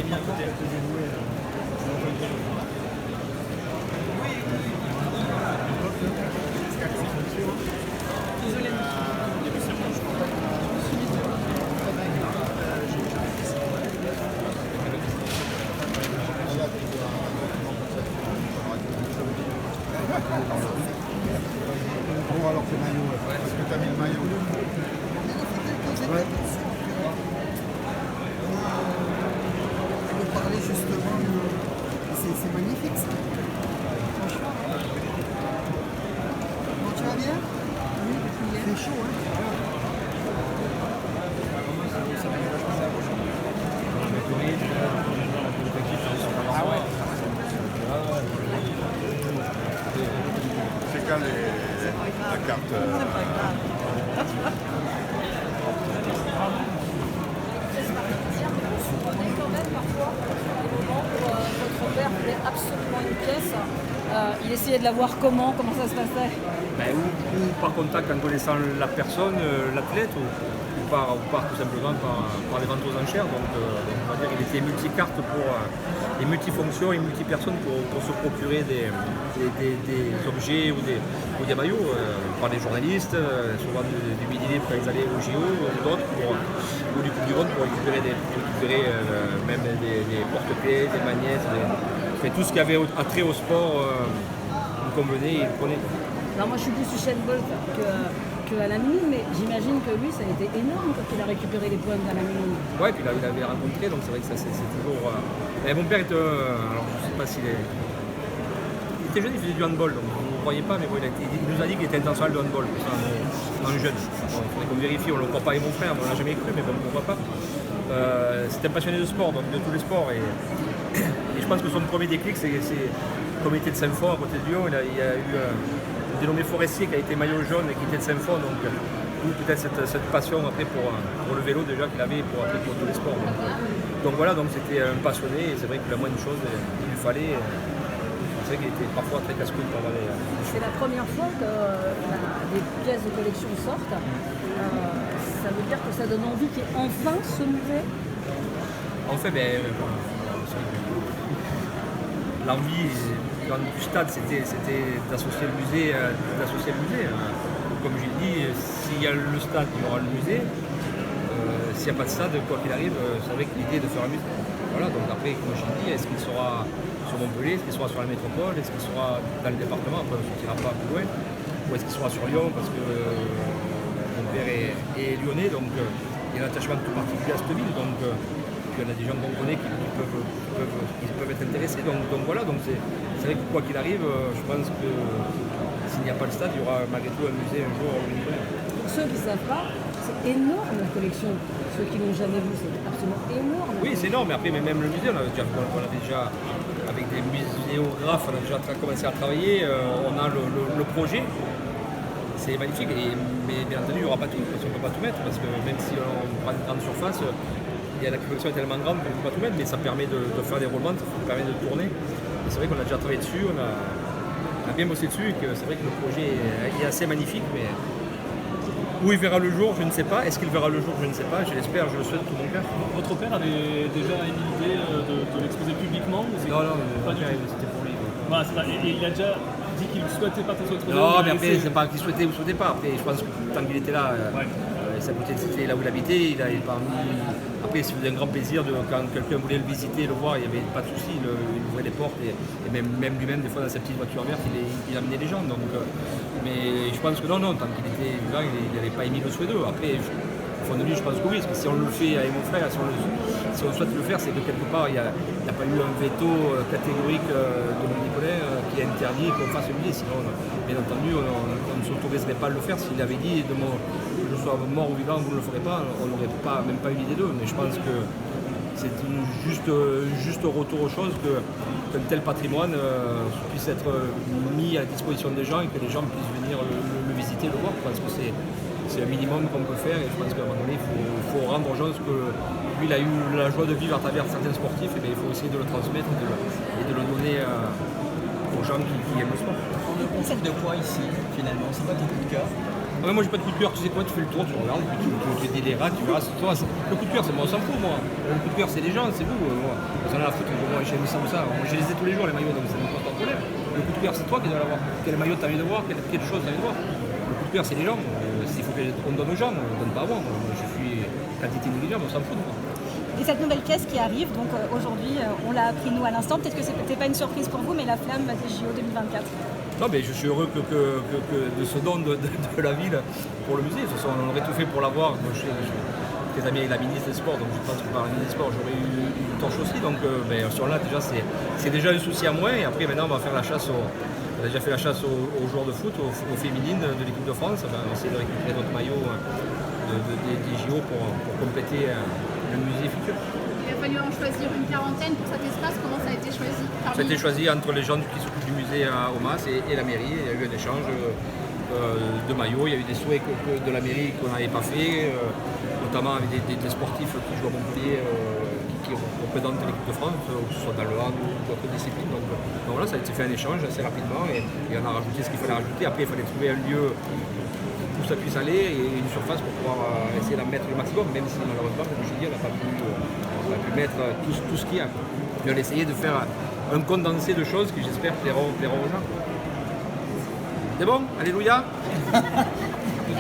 Bon, alors le maillot, est-ce que tu as mis le maillot? Ouais. On parlait justement c'est magnifique ça. Franchement. Bon, tu vas bien? Oui, il fait chaud, hein? Ah ouais. C'est quand la carte Quand même parfois des moments où votre père voulait absolument une pièce. Il essayait de la voir comment ça se passait. Ou par contact en connaissant la personne, l'athlète, ou par tout simplement par les ventes aux enchères. Donc on va dire qu'il était multicarte et multifonction et multipersonne pour se procurer des objets ou des maillots par des journalistes, souvent du Midi Libre quand ils allaient au JO ou d'autres, ou du Coupe du Monde pour récupérer même des porte-clés, des magnettes, tout ce qui avait attrait au sport, il convenait et il prenait. Alors moi je suis plus Usain Bolt que à la minute, mais j'imagine que lui ça a été énorme quand il a récupéré les points à la minute. Ouais, puis il avait rencontré, donc c'est vrai que ça c'est toujours. Mon père était, alors je sais pas s'il est. Il était jeune, il faisait du handball, donc vous ne croyez pas, mais bon, il nous a dit qu'il était international de handball, en jeune. Bon, il faudrait qu'on vérifie, on ne le croit pas avec mon frère, mais on ne l'a jamais cru, mais bon, on ne voit pas. C'était un passionné de sport, donc de tous les sports, et je pense que son premier déclic, c'est le comité de Saint-Fond à côté de Lyon. Il y a eu un dénommé Forestier qui a été maillot jaune et qui était de Saint-Fond, donc peut-être cette passion après pour le vélo déjà qu'il avait pour tous les sports. Donc voilà, donc c'était un passionné, et c'est vrai que la moindre chose, il lui fallait. C'est vrai qu'il était parfois très casse-couille pour avoir les. C'est la première fois que des pièces de collection sortent. Ça veut dire que ça donne envie qu'il y ait enfin ce musée. En fait, l'envie du stade, c'était d'associer le musée. Comme j'ai dit, s'il y a le stade, il y aura le musée. S'il n'y a pas de stade, quoi qu'il arrive, c'est avec l'idée de faire un musée. Voilà, donc après, comme j'ai dit, est-ce qu'il sera sur Montpellier, est-ce qu'il sera sur la métropole, est-ce qu'il sera dans le département, après on ne sortira pas plus loin, ou est-ce qu'il sera sur Lyon, parce que mon père est lyonnais, donc il y a un attachement tout particulier à cette ville, donc il y en a des gens qu'on connaît qui peuvent être intéressés. Donc voilà, donc c'est vrai que quoi qu'il arrive, je pense que s'il n'y a pas le stade, il y aura malgré tout un musée un jour. Pour ceux qui ne savent pas, c'est énorme la collection. Ceux qui l'ont jamais vu, c'est absolument énorme. Oui, c'est énorme, mais après, mais même le musée, on avait déjà avec des muséographes, on a déjà commencé à travailler, on a le projet. C'est magnifique, mais bien entendu, il n'y aura pas tout, parce qu'on ne peut pas tout mettre, parce que même si on prend une grande surface, la collection est tellement grande qu'on ne peut pas tout mettre, mais ça permet de faire des roulements, ça permet de tourner. Et c'est vrai qu'on a déjà travaillé dessus, on a bien bossé dessus, et que c'est vrai que le projet est assez magnifique, mais où il verra le jour, je ne sais pas. Est-ce qu'il verra le jour, je ne sais pas. Je l'espère, je le souhaite tout mon cœur. Votre père avait déjà émis l'idée de l'exposer publiquement? Non, pas du tout, c'était pour lui. Voilà, et il a déjà dit qu'il ne souhaitait pas que ça soit exposé? Non, mais après, c'est pas qu'il souhaitait ou souhaitait pas. Après, je pense que tant qu'il était là, sa côté c'était là où il habitait. Il avait pas mis. Après, ça faisait un grand plaisir quand quelqu'un voulait le visiter, le voir, il n'y avait pas de souci. Il ouvrait les portes et même lui-même, des fois, dans sa petite voiture verte, il amenait les gens. Donc, mais je pense que non, tant qu'il était là, il n'avait pas émis le souhait d'eux. Après, au fond de lui, je pense que oui, parce que si on le fait avec mon frère, si on souhaite le faire, c'est que quelque part, il n'y a pas eu un veto catégorique de mon Nicolas qui a interdit qu'on fasse le musée. Sinon, bien entendu, on ne s'autoriserait pas à le faire. S'il avait dit que je sois mort ou vivant, vous ne le ferez pas, on n'aurait même pas eu l'idée d'eux. Mais je pense que c'est juste retour aux choses qu'un tel patrimoine puisse être mis à disposition des gens et que les gens puissent venir le visiter, le voir. Je pense que c'est un minimum qu'on peut faire, et je pense qu'à un moment donné, il faut rendre aux gens ce que lui, il a eu la joie de vivre à travers certains sportifs, et bien, il faut essayer de le transmettre et de le donner aux gens qui aiment le sport. On ne consomme de quoi ici, finalement? C'est quoi ton coup de cœur? Ah, mais moi j'ai pas de coup de cœur, tu sais quoi, tu fais le tour, tu regardes, puis tu dis les rats, tu verras. Le coup de cœur, c'est moi, on s'en fout moi. Le coup de cœur, c'est les gens, c'est vous. Moi. Vous en avez à foutre, moi j'ai mis ça ou ça. Moi, je les ai tous les jours les maillots, donc ça ne me pose pas de problème. Le coup de cœur, c'est toi qui dois l'avoir. Quel maillot tu as envie de voir, quelle chose tu as envie de voir. Le coup de cœur, c'est les gens. S'il faut qu'on donne aux gens, on ne donne pas à moi. Moi, je suis quantité négligeable, on s'en fout de moi. Et cette nouvelle caisse qui arrive, donc aujourd'hui, on l'a appris nous à l'instant, peut-être que c'était pas une surprise pour vous, mais la flamme des JO 2024. Non, mais je suis heureux que de ce don de la ville pour le musée. De toute façon, on aurait tout fait pour l'avoir. Moi, je suis très ami avec la ministre des Sports, donc je pense que par la ministre des Sports, j'aurais eu une torche aussi. Donc, sur là, déjà, c'est déjà un souci à moins. Et après, maintenant, on va faire la chasse on a déjà fait la chasse aux joueurs de foot, aux féminines de l'équipe de France. On va essayer de récupérer notre maillot des JO pour compléter le musée futur. Il a fallu en choisir une quarantaine pour cet espace. Comment ça a été choisi? Ça a été choisi entre les gens qui s'occupent du musée à Omas et la mairie. Il y a eu un échange de maillots. Il y a eu des souhaits de la mairie qu'on n'avait pas fait, notamment avec des sportifs qui jouent à Montpellier, qui représentent l'équipe de France, que ce soit dans le hand ou d'autres disciplines. Donc voilà, ça a été fait un échange assez rapidement et on a rajouté ce qu'il fallait rajouter. Après, il fallait trouver un lieu où ça puisse aller et une surface pour pouvoir essayer d'en mettre le maximum, même si malheureusement, comme je dis, on n'a pas pu mettre tout ce qu'il y a. Mais on a essayé de faire un condensé de choses qui j'espère plairont aux gens. C'est bon? Alléluia.